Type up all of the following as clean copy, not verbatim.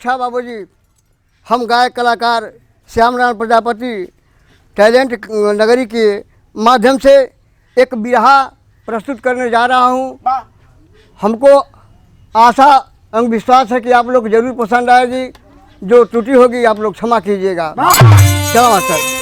अच्छा बाबूजी, हम गायक कलाकार श्यामनारायण प्रजापति टैलेंट नगरी के माध्यम से एक बिरहा प्रस्तुत करने जा रहा हूँ। हमको आशा एवं विश्वास है कि आप लोग जरूर पसंद आएगी। जो त्रुटि होगी आप लोग क्षमा कीजिएगा। चलो मास्टर।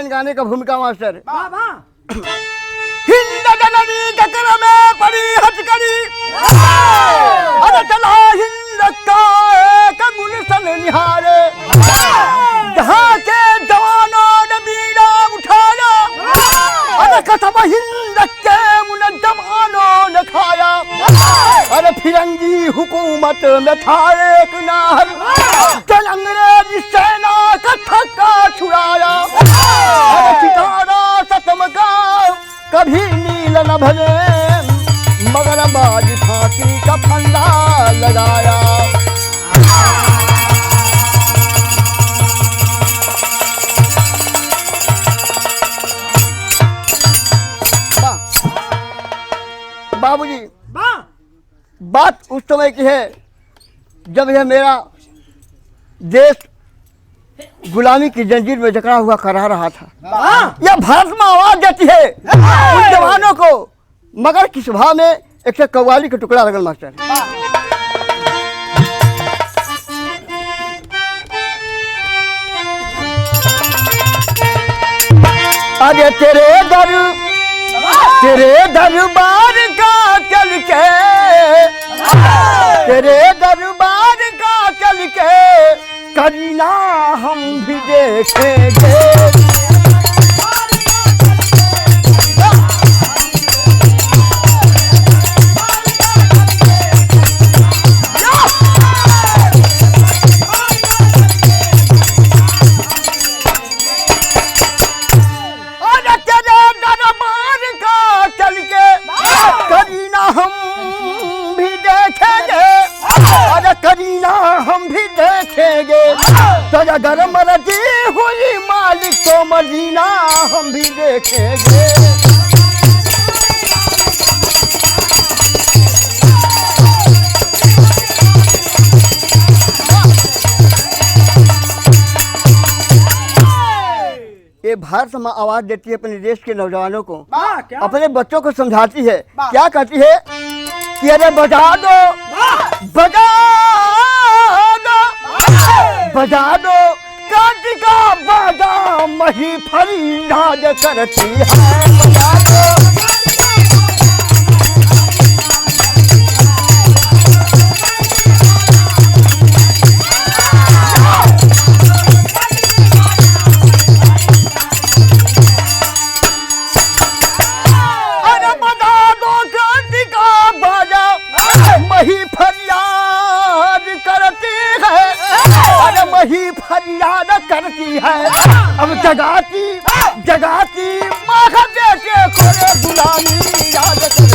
गाने का भूमिका मास्टर। हिंद जननी ककर में पड़ी हथकड़ी, अरे चला हिंद का एक गुलशन निहारे, जहाँ के जवानों ने बीड़ा उठाया, अरे कसम हिंद के मुनज्जमानों ने खाया, अरे फिरंगी हुकूमत में था एक नार, चल अंग्रेज सेना का थक्का छुड़ाया, अरे सितारा सतम का कभी नील न भले, मगर बाज फांसी का फंदा लगाया। बाबूजी, बात उस समय की है जब यह मेरा देश गुलामी की जंजीर में जकड़ा हुआ करा रहा था। यह भारत में आवाज देती है उन जवानों को, मगर किस भाव में एक कव्वाली का टुकड़ा लगल मास्टर। अरे तेरे दरबार का चल के, तेरे दरबार का चल के करीना हम भी देखेंगे। करीना हम भी देखेंगे, सजा गरम रजी हुई मालिक तो मदीना हम भी देखेंगे। ये भारत माँ आवाज देती है अपने देश के नौजवानों को, अपने बच्चों को समझाती है। क्या कहती है कि अरे बजा दो बजा बजा दो कांटी का बाजा, मही फरियाद करती है। बजा दो अरे बजा दो कांटी का बाजा, मही फरियाद करती है, अरे वही फरियाद करती है। अब जगाती माँ का बेटे खोरे गुलामी याद करती है।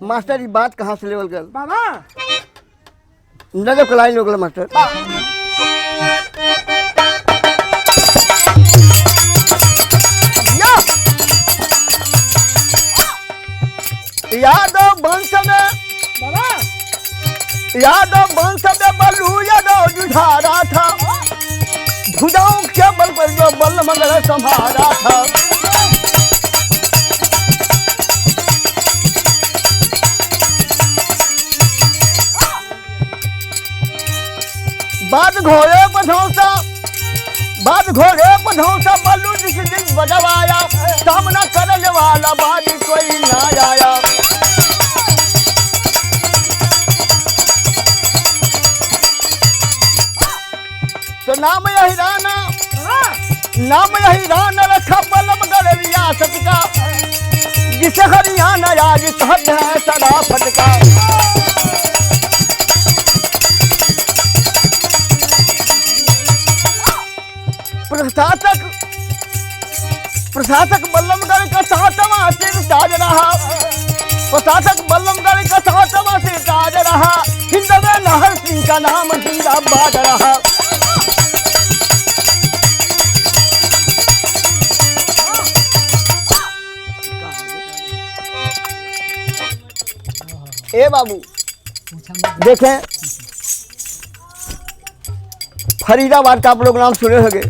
मास्टर ये बात कहाँ से लेवल गल बाबा? नजर कलाई लोग मास्टर। यादव वंश में बल्लू यादव जुझारा था, भुजाओं के बल पर जो बल मंगल संभारा था। बाद घोड़े पधौसा बल्लू जिस दिन बजवाया, सामना करने वाला बाजी कोई ना आया। नाम यही राना, नाम यही राना रखा बल्लभगढ़ रियासत का, जिसे हरियाणा आज कहते हैं सराफत का। प्रशासक बल्लभगढ़ का 7वां सिर ताज रहा, प्रशासक बल्लभगढ़ का 7वां सिर ताज रहा, हिंद में नाहर सिंह का नाम जिंदाबाद रहा। ए बाबू देखें, फरीदाबाद का आप लोग नाम सुने होंगे।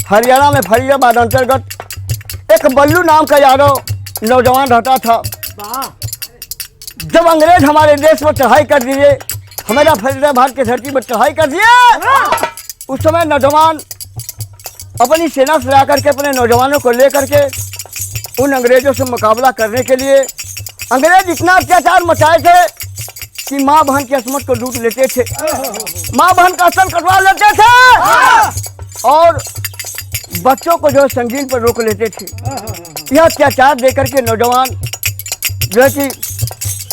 हरियाणा में फरीदाबाद अंतर्गत एक बल्लू नाम का यादव नौजवान रहता था। जब अंग्रेज हमारे देश पर चढ़ाई कर दिए, हमारा फरीदाबाद की धरती पर चढ़ाई कर दिए, उस समय नौजवान अपनी सेना से आकर के अपने नौजवानों को लेकर के उन अंग्रेजों से मुकाबला करने के लिए अंग्रेज इतना अत्याचार मचाए थे कि माँ बहन की असमत को लूट लेते थे, माँ बहन का असल कटवा लेते थे और बच्चों को जो संगीन पर रोक लेते थे। यह अत्याचार देकर के नौजवान जो है कि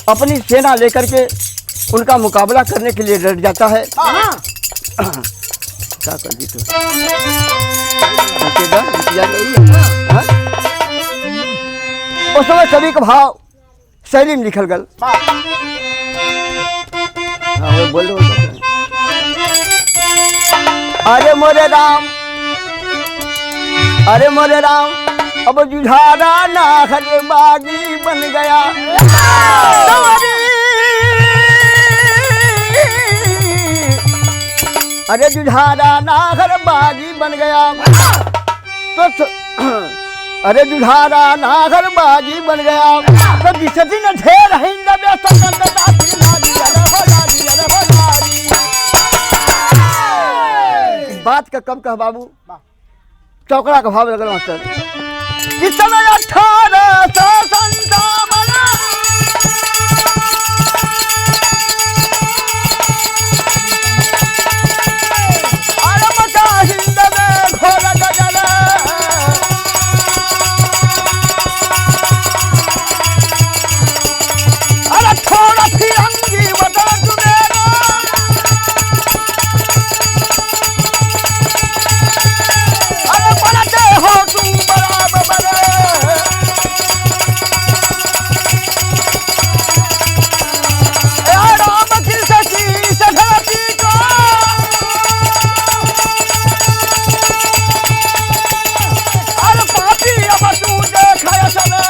अपनी सेना लेकर के उनका मुकाबला करने के लिए डट जाता है। क्या कर दी तो उस समय कवि का भाव शैली में लिखल गल। बोलो अरे मोरे राम, अरे मोरे राम, अब जुझारा नाहर बागी बन गया, अरे जुझारा नाहर बागी बन गया, तो अरे जुझारा नाहर बागी बन गया, तो जिस दिन ढेर हिंद में स्वतंत्रता की लागी, अरे हो लागी, अरे हो लागी। बात का कम कह बाबू, चौकड़ा का भाव लगल मास्टर। इस समय 1857 अरे मचा हिंद में घोर गजल, अरे थोड़ा फिरंगी बदल तुम्हें, अरे बनते हो तुम बराबर, राम कृष्ण की सधरती को, अरे पापी अब तू देखा चले,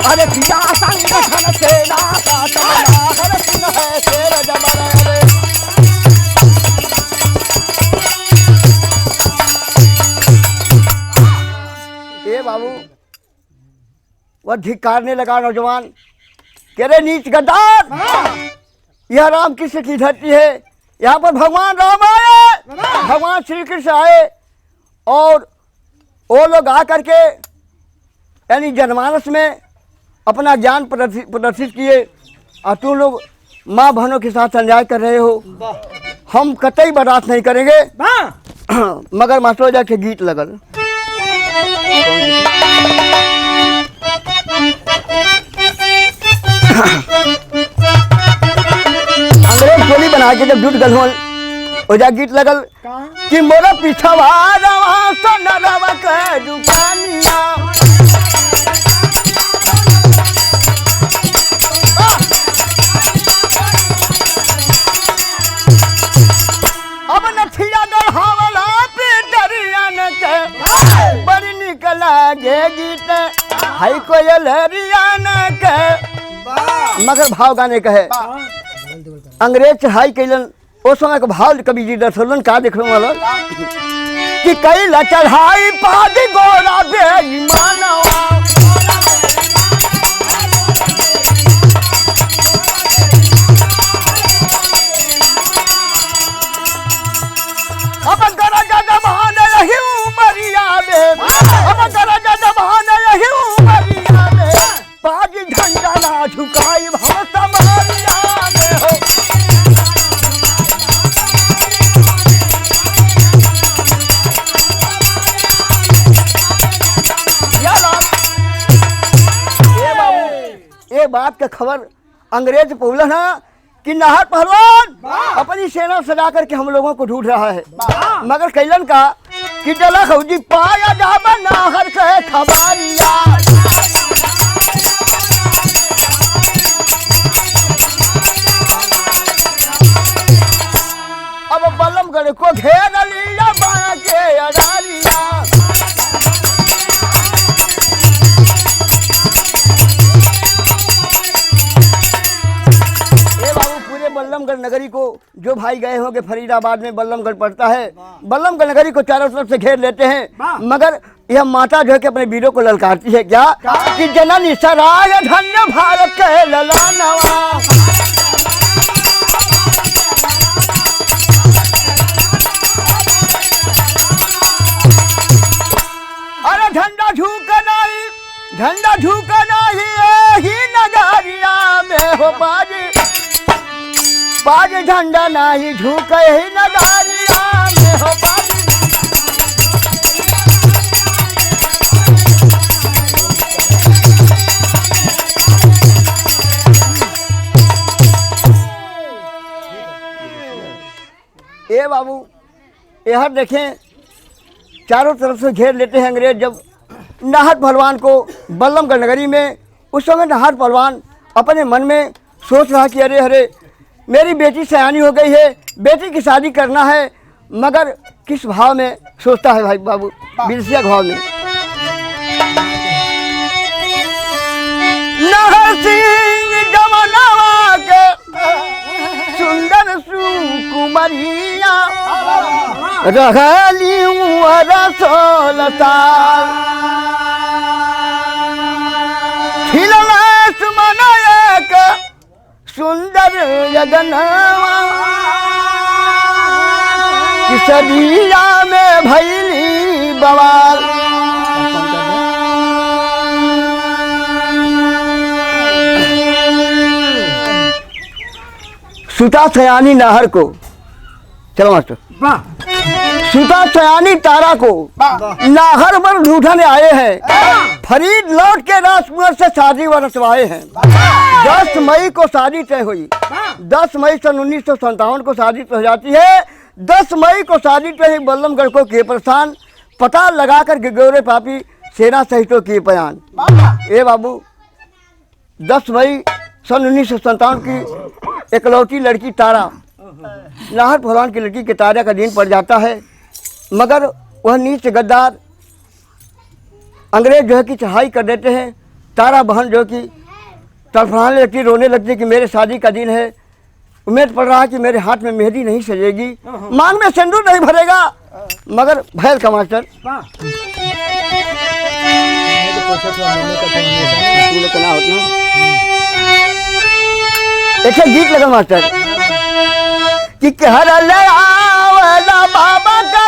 अरे पिया संगठन सेना का चला, हर सिंह है शेर जबर। ए बाबू वह धिक्कारने लगा नौजवान, कह रहे नीच गद्दार, यह राम कृष्ण की धरती है, यहाँ पर भगवान राम आए, भगवान श्री कृष्ण आए और वो लोग आकर के यानी जनमानस में अपना ज्ञान प्रदर्शित किए और तुम लोग माँ बहनों के साथ अन्याय कर रहे हो, हम कतई बर्दाश्त नहीं करेंगे। मगर मास्टर जाके गीत लगल। अंग्रेज टोली बना के जब जुट गल हो, ओजा गीत लगल कि मोरा पिछवा रवा सोनरवा के दुकानिया, अब नथिया गढ़ावला पे डरियन के बड़ी निक लागे गीत, हाई कोयल हरियाणा के। मगर भाव गाने का है, अंग्रेज चढ़ाई कैलन, उस समय का भाव कवि जी दर्शन का देखने वाला कि कैला चढ़ाई पाद गोरा बेईमानवा, अब गरज जमाने यही उमरिया में, अब गरज जमाने यही उमरिया में, बाजी झंडा ना झुकाई भाव समारिया में हो। ये बात का खबर अंग्रेज पहुंचल है कि नाहर पहलवान अपनी सेना सजा करके हम लोगों को ढूंढ रहा है। मगर कैलन का कि जला खौजी पाया जाबा नाहर कहे खबारिया। अब बल्लमगढ़ को घेर लिया बाया के अडारिया। बल्लमगढ़ नगरी को जो भाई गए होंगे फरीदाबाद में बल्लमगढ़ पड़ता है, बल्लमगढ़ नगरी को चारों तरफ से घेर लेते हैं। मगर यह माता जो है कि अपने वीरों को ललकारती है क्या कि जननी सराय धन्य भारत के ललानवा। अरे झंडा झुका नहीं ही नगरिया में हो बाजी बाज झंडा नहीं झुके ही नगरिया में हो बाजी। ए बाबू यह देखें चारों तरफ से घेर लेते हैं अंग्रेज। जब नाहर पहलवान को बल्लमगढ़ नगरी में, उस समय नाहर पहलवान अपने मन में सोच रहा कि अरे अरे मेरी बेटी सयानी हो गई है, बेटी की शादी करना है। मगर किस भाव में सोचता है भाई बाबू, बिरसिया भाव में। नाहर सिंह जमनवा के सुंदर सुकुमरिया रहली उमर 16 साल। खिललास मनायक सुंदर जगनवा किसरिया में भैली बवाल। सुता सयानी नाहर को, चलो मास्टर, सुता सयानी तारा को नाहर पर ढूंढने आए हैं। फरीद लौट के राजकुमार से शादी रचवाए हैं। 10 मई को शादी तय हुई। 10 मई सन 1957 को शादी तय हो जाती है। 10 मई को शादी तय हुई। बल्लमगढ़ को किए परेशान, पता लगाकर गिगोरे पापी सेना सहित किए बयान। ए बाबू 10 मई सन 1957 की एकलौती लड़की तारा, नाहर पहलवान की लड़की के तारा का दिन पड़ जाता है। मगर वह नीच गद्दार अंग्रेज जो है कि चढ़ाई कर देते हैं। तारा बहन जो कि तड़फड़ाने लगती, रोने लगती कि मेरे शादी का दिन है, उम्मीद पड़ रहा है कि मेरे हाथ में मेहंदी नहीं सजेगी, मांग में सिंदूर नहीं भरेगा। मगर भैल का मास्टर एक गीत लगा मास्टर कि कहर ले आवला बाबा का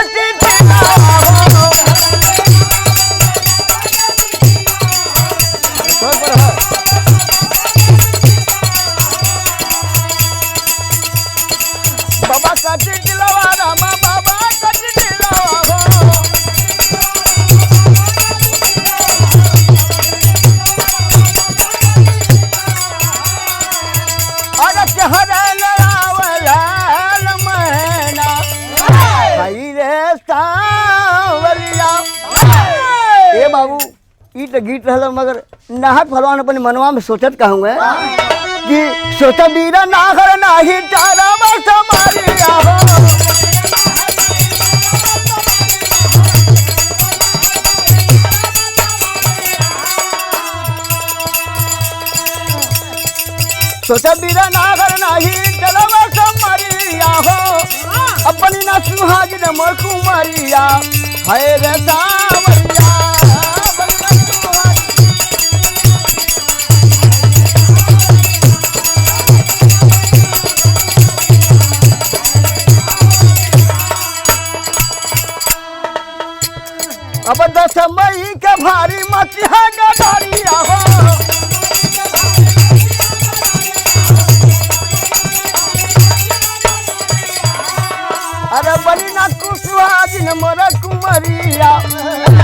बाबा का दिलवा रामा बाबा का दिलवा हो। अरे कहर ले आवला महीना भाई रे सावरिया। ए बाबू ई तो गीत रहल, मगर नाहर पहलवान अपने मनवा में सोचत कहूँगा कि सोचा बीरा नाहर नाही तारा समारिया हो। सोचा बीरा नाहर नाही तारा समारिया हो। अपनी ना सुहाग न मोर कुमारिया है रे सावरिया। अब 10 मई के भारी मचिया गदारिया हो। अरे बनी ना कुसुहा जिन मोर कुमरिया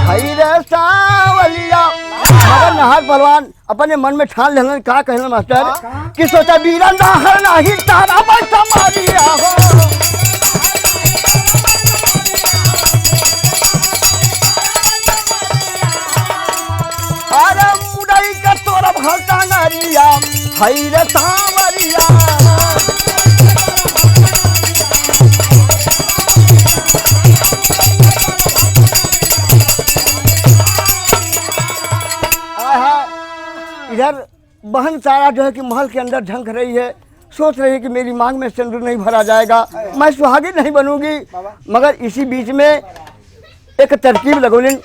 है रे सा होनहार पहलवान अपने मन में ठान लेलन का कहलन मास्टर कि सोचा बीरा नाहर नाही तारा बस मारिया हो अरे मुड़ई का तोरा भलता नरिया हई रे सांवरिया इधर बहन सारा जो है कि महल के अंदर झंक रही है, सोच रही है कि मेरी मांग में सिंदूर नहीं भरा जाएगा, मैं सुहागिन नहीं बनूंगी। मगर इसी बीच में एक तरकीब लगोलिन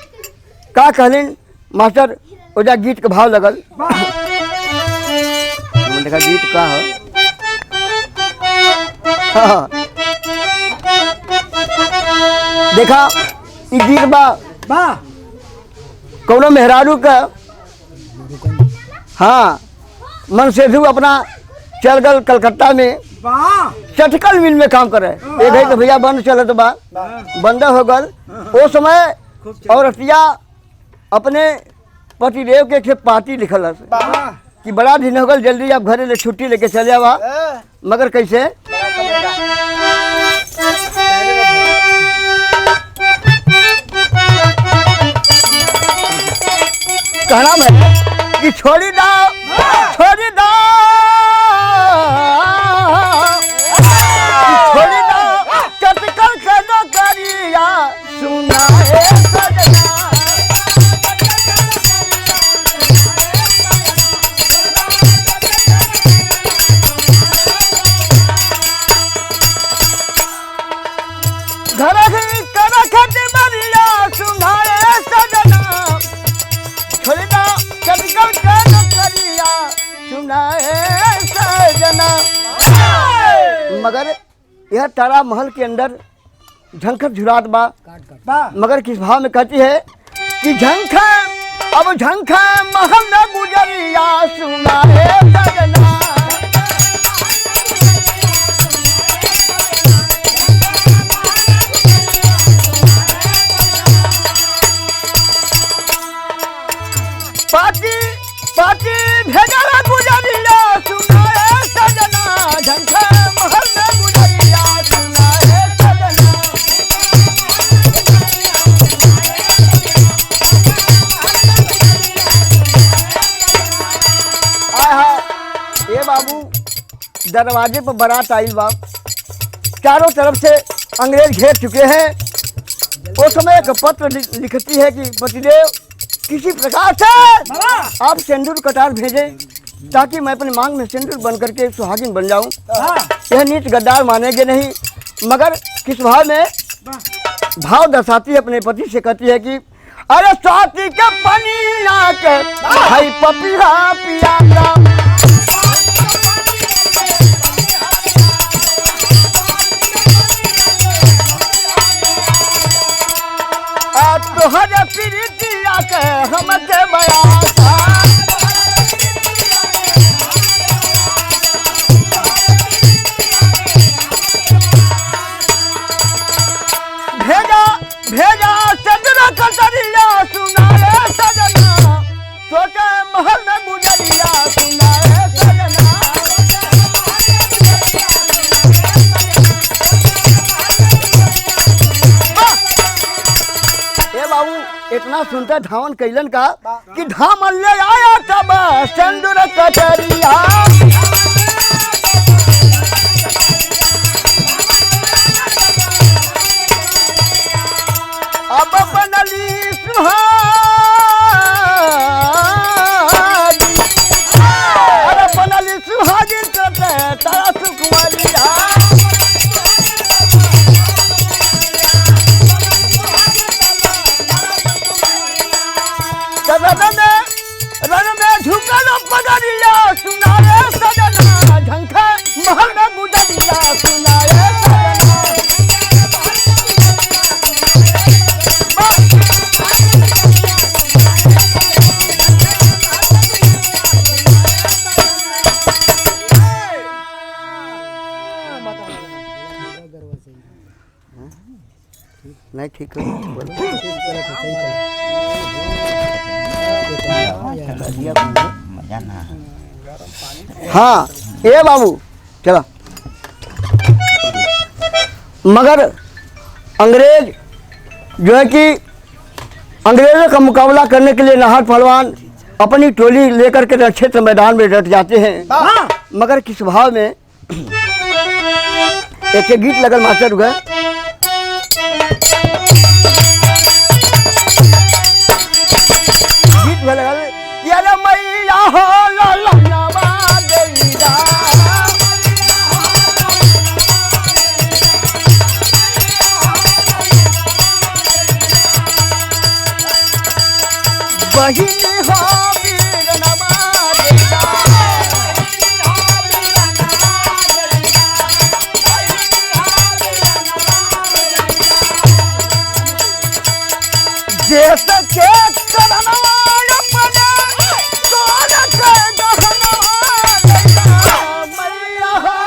का कहलिन मास्टर ओजा गीत के भाव लगल देखा गीत का है हाँ। देखा ई गीत बा कौनो मेहरारू का हाँ मन से धू अपना चल गल कलकत्ता में चटकल मिल में काम करे एक है तो भैया बंद चले तो बा बंद हो गल वो समय औरतिया अपने पतिदेव के खे पार्टी लिखल कि बड़ा दिन हो गल जल्दी आप घरे ले छुट्टी लेके चले आवा मगर कैसे कहना है कि छोड़ी दाओ छोड़ी दाओ चटकल के नौकरिया सुना है सजना घर ही करखत मरिया सुना है सजना छोड़ी दाओ चटकल के नौकरिया सुना है सजना। मगर यह तारा महल के अंदर झंखर झुरात बा मगर किस भाव में कहती है कि झंखा अब झंखा महल न गुजरिया सुना है सजना पाटी पाटी भेजला गुजरिया सुना है सजना झंखा महल न गुजरिया सुना है सजना। ए बाबू दरवाजे पर बारात आई बा चारों तरफ से अंग्रेज घेर चुके हैं। उस समय एक पत्र लिखती है कि पतिदेव किसी प्रकार से आप सिंदूर कटार भेजें ताकि मैं अपनी मांग में सिंदूर बन करके सुहागिन बन जाऊं। यह नीच गद्दार मानेंगे नहीं मगर किस भाव में भाव दर्शाती है अपने पति से कहती है कि अरे स्वाति के पनिया के भाई पपिया पिया तोहर प्रीतिया के हमके बयाता भेजा भेजा चंद्र कटरिया सुना रे सजना सोचे महल में गुजरिया सुना रे सजना। बाबू इतना सुनता धावन कैलन का कि धामन ले आया तब सिंदूर कटरिया अब बनली सुहागी अरे बनली सुहागी तारा सुकुमारिया रन में झुकल पगड़िया सुना रे सजना झंखा महल में गुजरिया सुना रे सजना। नहीं ठीक है हाँ ए बाबू चला। मगर अंग्रेज जो है कि अंग्रेजों का मुकाबला करने के लिए नाहर पहलवान अपनी टोली लेकर के क्षेत्र मैदान में डट जाते हैं। मगर किस भाव में एक गीत लगल मास्टर गए। गीत में लगल यार मैया हो ललनवा देईरा बहिनी हो वीरनवा देईरा देश के करनवा अपने सोन के गहनवा देईरा मैया हो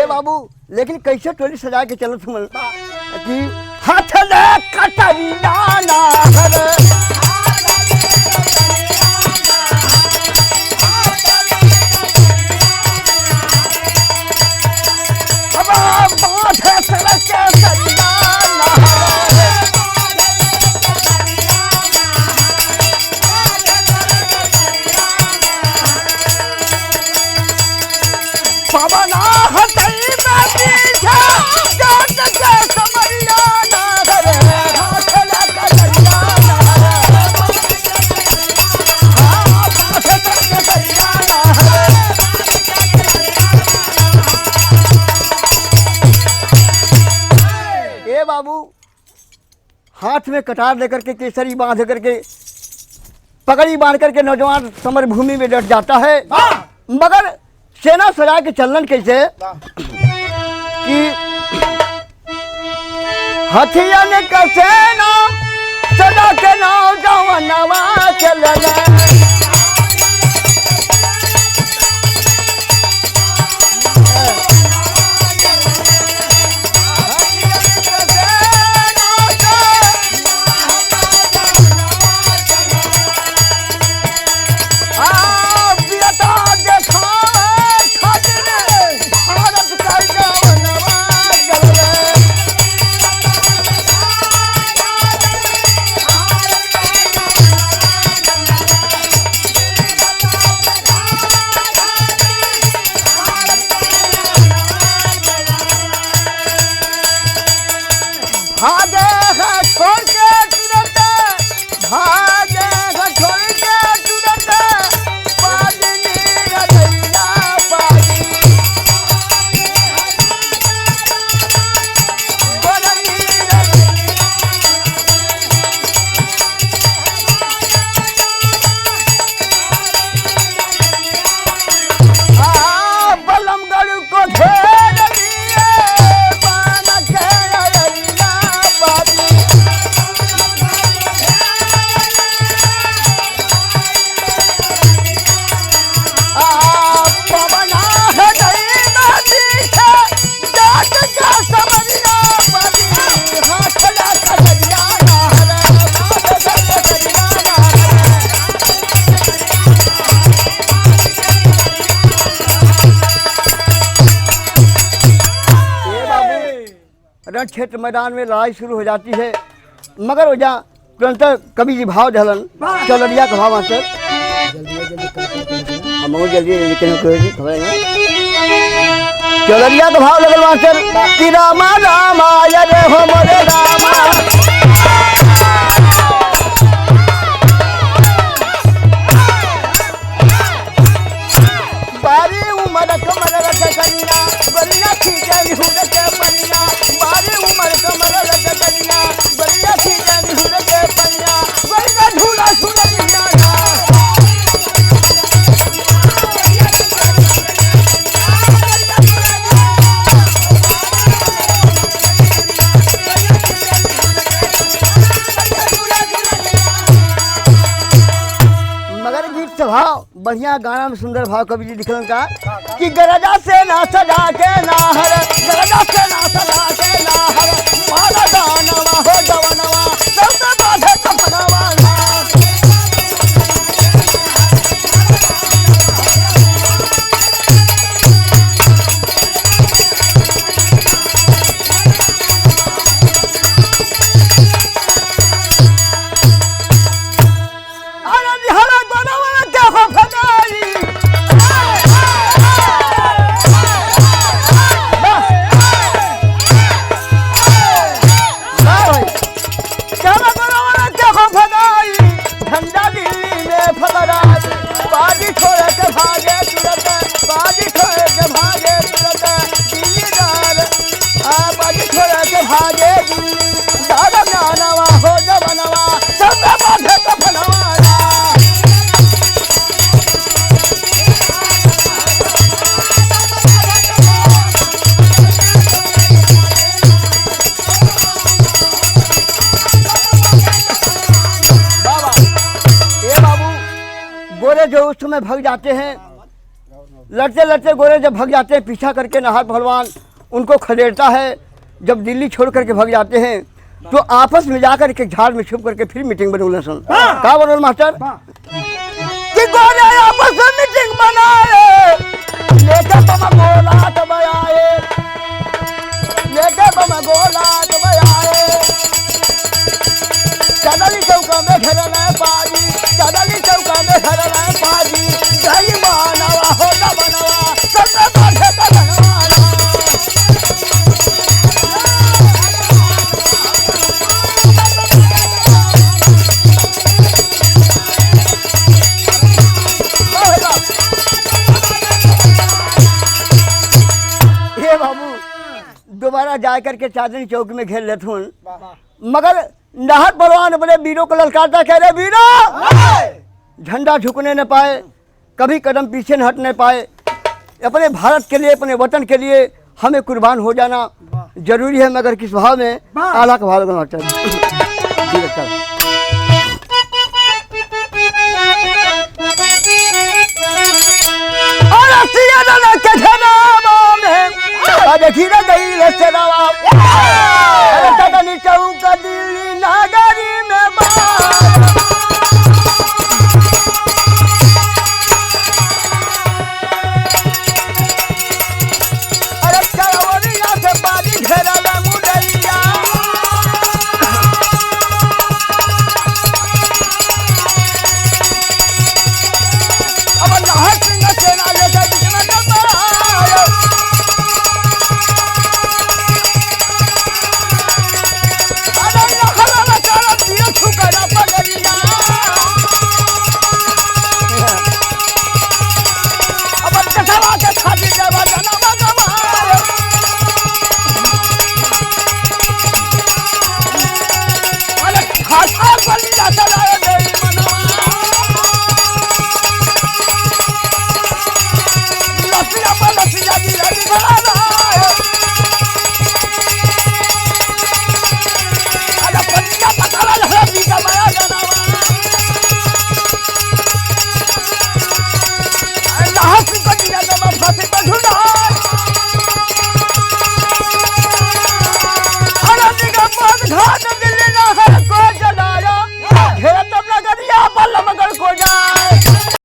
बाबू। लेकिन कैसे टोली सजा के चलत हूँ कि हाथ ले कटरिया नाहर अब बाँधे सड़क के सरिया नाहर पवना हटई में पीछे जात के समरिया नाहर हाथ ले कटरिया नाहर हाँ बाँधे सड़क के सरिया नाहर। ए बाबू हाथ में कटार लेकर के केसरी बांध करके पगड़ी बांध करके नौजवान समर भूमि में डट जाता है। मगर सेना सजा के चलन कैसे कि हथियार का सेना सजा के नौजवानवा चलन भागे है छोड़ के तुरंत भागे है छोड़ के तुरंत बाजनी रदैया बाजी बरनी बलमगढ़ को घेर लिए बान के अरैया बाजी पवना है गई नदी से जात का समरिया बाजी हाथ ला कटरिया नाहर हाथ ला कटरिया रण क्षेत्र मैदान में लड़ाई शुरू हो जाती है। मगर हो जा तुरंत कवि जी भाव धलन चौलरिया का भाव मास्टर हम जल्दी चौलरिया का भाव लगल मास्टर कि रामा रामा रे हो मोरे रामा बारी उमर कमर रख कनिया बलिया खींचे निहुर के पनिया बारी उमर कमर रख कनिया बलिया खींचे निहुर के पनिया बलिया झूला झूलनिया बढ़िया गाना में सुंदर भाव कवि जी लिखलन का कि गरजा से ना सजा के नाहर, गरजा से ना सजा के नाहर, माला दानवा हो जवनवा सब बाधे कपनवा। गोरे जो उस समय भग जाते हैं, लड़ते लड़ते गोरे जब भग जाते हैं, पीछा करके नाहर पहलवान उनको खदेड़ता है। जब दिल्ली छोड़ करके भग जाते हैं तो आपस में जाकर के झाड़ में छुप करके फिर मीटिंग बनोले सुन का बनोल मास्टर कि गोरे आपस में मीटिंग बनाए, लेके बम गोला तो बयाए, लेके बम गोला तो बयाए, चदली चौका में घेरना पाजी, चदली चौका में घेरना पाजी, जय मानवा हो न बनवा सब बाधे का बनवाना। हे बाबू दोबारा जा करके चांदनी चौक में घेर लेते हूँ, मगर नाहर पहलवान बड़े वीरों को ललकारता, कह रहे वीरों झंडा झुकने न पाए, कभी कदम पीछे न हटने पाए, अपने भारत के लिए अपने वतन के लिए हमें कुर्बान हो जाना जरूरी है, मगर किस भाव में आला का भाव लगना चाहिए। और देखी गई